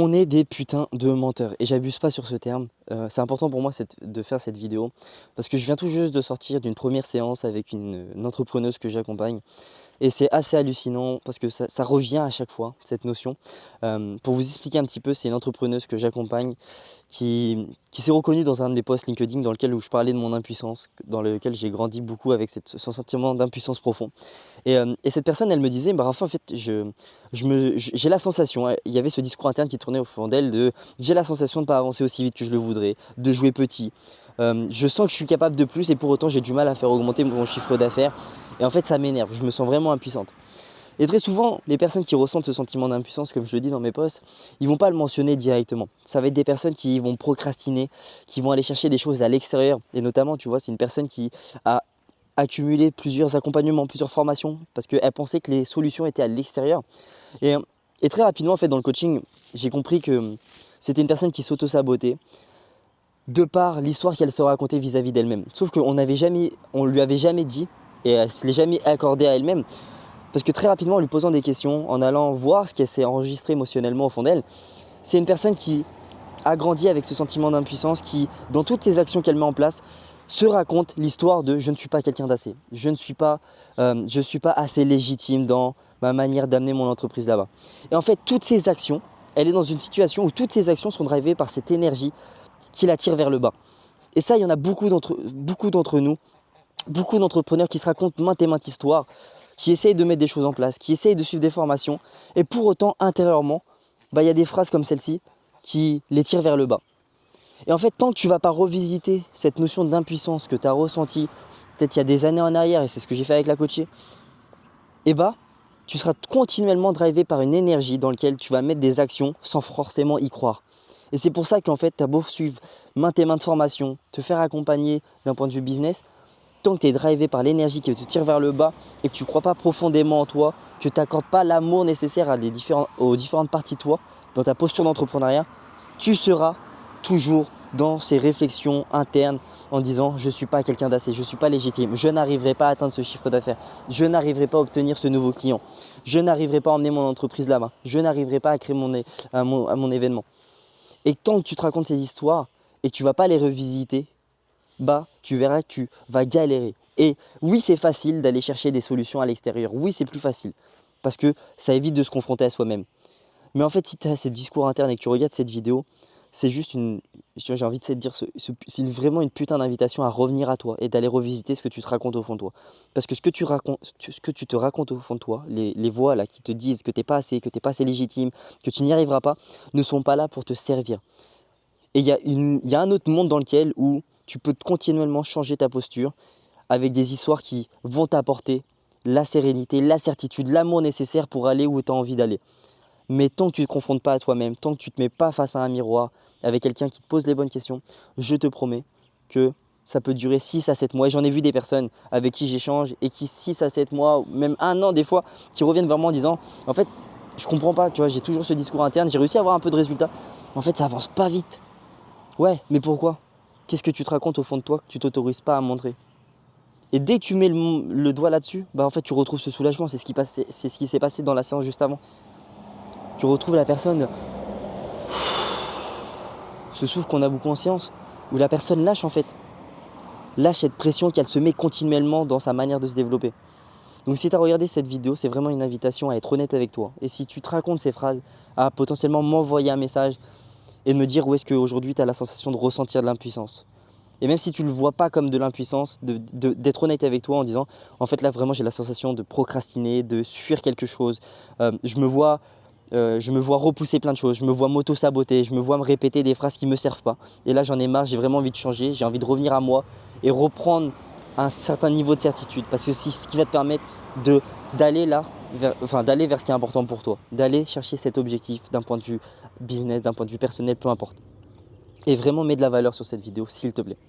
On est des putains de menteurs et j'abuse pas sur ce terme. C'est important pour moi de faire cette vidéo parce que je viens tout juste de sortir d'une première séance avec une entrepreneuse que j'accompagne. Et c'est assez hallucinant parce que ça revient à chaque fois, cette notion. Pour vous expliquer un petit peu, c'est une entrepreneuse que j'accompagne qui s'est reconnue dans un de mes posts LinkedIn où je parlais de mon impuissance, dans lequel j'ai grandi beaucoup avec ce sentiment d'impuissance profond. Et cette personne, elle me disait, bah, Rafa, en fait, j'ai la sensation, il y avait ce discours interne qui tournait au fond d'elle de j'ai la sensation de ne pas avancer aussi vite que je le voudrais, de jouer petit. Je sens que je suis capable de plus et pour autant j'ai du mal à faire augmenter mon chiffre d'affaires. Et en fait, ça m'énerve, je me sens vraiment impuissante. Et très souvent, les personnes qui ressentent ce sentiment d'impuissance, comme je le dis dans mes posts, ils ne vont pas le mentionner directement. Ça va être des personnes qui vont procrastiner, qui vont aller chercher des choses à l'extérieur. Et notamment, tu vois, c'est une personne qui a accumulé plusieurs accompagnements, plusieurs formations, parce qu'elle pensait que les solutions étaient à l'extérieur. Et, et très rapidement, en fait, dans le coaching, j'ai compris que c'était une personne qui s'auto-sabotait de par l'histoire qu'elle se racontait vis-à-vis d'elle-même. Sauf qu'on lui avait jamais dit, et elle ne se l'est jamais accordé à elle-même, parce que très rapidement, en lui posant des questions, en allant voir ce qu'elle s'est enregistré émotionnellement au fond d'elle, c'est une personne qui a grandi avec ce sentiment d'impuissance, qui, dans toutes ses actions qu'elle met en place, se raconte l'histoire de je ne suis pas quelqu'un d'assez, je ne suis pas assez légitime dans ma manière d'amener mon entreprise là-bas. Et en fait, toutes ces actions, elle est dans une situation où toutes ces actions sont drivées par cette énergie qui la tire vers le bas. Et ça, il y en a beaucoup d'entre nous, beaucoup d'entrepreneurs qui se racontent maintes et maintes histoires, qui essayent de mettre des choses en place, qui essayent de suivre des formations, et pour autant, intérieurement, il y a des phrases comme celle-ci qui les tirent vers le bas. Et en fait, tant que tu ne vas pas revisiter cette notion d'impuissance que tu as ressentie peut-être il y a des années en arrière, et c'est ce que j'ai fait avec la coachée, tu seras continuellement drivé par une énergie dans laquelle tu vas mettre des actions sans forcément y croire. Et c'est pour ça qu'en fait, tu as beau suivre maintes et maintes formations, te faire accompagner d'un point de vue business, tant que tu es drivé par l'énergie qui te tire vers le bas et que tu ne crois pas profondément en toi, que tu n'accordes pas l'amour nécessaire aux différentes parties de toi, dans ta posture d'entrepreneuriat, tu seras toujours dans ces réflexions internes en disant je ne suis pas quelqu'un d'assez, je ne suis pas légitime, je n'arriverai pas à atteindre ce chiffre d'affaires, je n'arriverai pas à obtenir ce nouveau client, je n'arriverai pas à emmener mon entreprise là-bas, je n'arriverai pas à créer mon événement. Et tant que tu te racontes ces histoires et que tu ne vas pas les revisiter, tu verras que tu vas galérer. Et oui, c'est facile d'aller chercher des solutions à l'extérieur. Oui, c'est plus facile parce que ça évite de se confronter à soi-même. Mais en fait, si tu as ce discours interne et que tu regardes cette vidéo, c'est juste j'ai envie de te dire, c'est vraiment une putain d'invitation à revenir à toi et d'aller revisiter ce que tu te racontes au fond de toi. Parce que ce que tu te racontes au fond de toi, les voix là qui te disent que tu n'es pas assez, que tu n'es pas assez légitime, que tu n'y arriveras pas, ne sont pas là pour te servir. Et il y a un autre monde dans lequel où tu peux continuellement changer ta posture avec des histoires qui vont t'apporter la sérénité, la certitude, l'amour nécessaire pour aller où tu as envie d'aller. Mais tant que tu ne te confrontes pas à toi-même, tant que tu ne te mets pas face à un miroir avec quelqu'un qui te pose les bonnes questions, je te promets que ça peut durer 6 à 7 mois. Et j'en ai vu des personnes avec qui j'échange et qui 6 à 7 mois, même un an des fois, qui reviennent vers moi en disant en fait, je ne comprends pas, tu vois, j'ai toujours ce discours interne, j'ai réussi à avoir un peu de résultats. En fait, ça avance pas vite. Ouais, mais pourquoi? Qu'est-ce que tu te racontes au fond de toi que tu t'autorises pas à montrer? Et dès que tu mets le doigt là-dessus, en fait, tu retrouves ce soulagement. C'est ce qui s'est passé dans la séance juste avant. Tu retrouves la personne, ce souffle qu'on a beaucoup en séance, où la personne lâche en fait. Lâche cette pression qu'elle se met continuellement dans sa manière de se développer. Donc si tu as regardé cette vidéo, c'est vraiment une invitation à être honnête avec toi. Et si tu te racontes ces phrases, à potentiellement m'envoyer un message et de me dire où est-ce qu'aujourd'hui tu as la sensation de ressentir de l'impuissance. Et même si tu ne le vois pas comme de l'impuissance, d'être honnête avec toi en disant en fait là vraiment j'ai la sensation de procrastiner, de fuir quelque chose. Je me vois repousser plein de choses, je me vois m'auto-saboter, je me vois me répéter des phrases qui ne me servent pas. Et là j'en ai marre, j'ai vraiment envie de changer, j'ai envie de revenir à moi et reprendre un certain niveau de certitude. Parce que c'est ce qui va te permettre d'aller vers ce qui est important pour toi, d'aller chercher cet objectif d'un point de vue business, d'un point de vue personnel, peu importe. Et vraiment mets de la valeur sur cette vidéo s'il te plaît.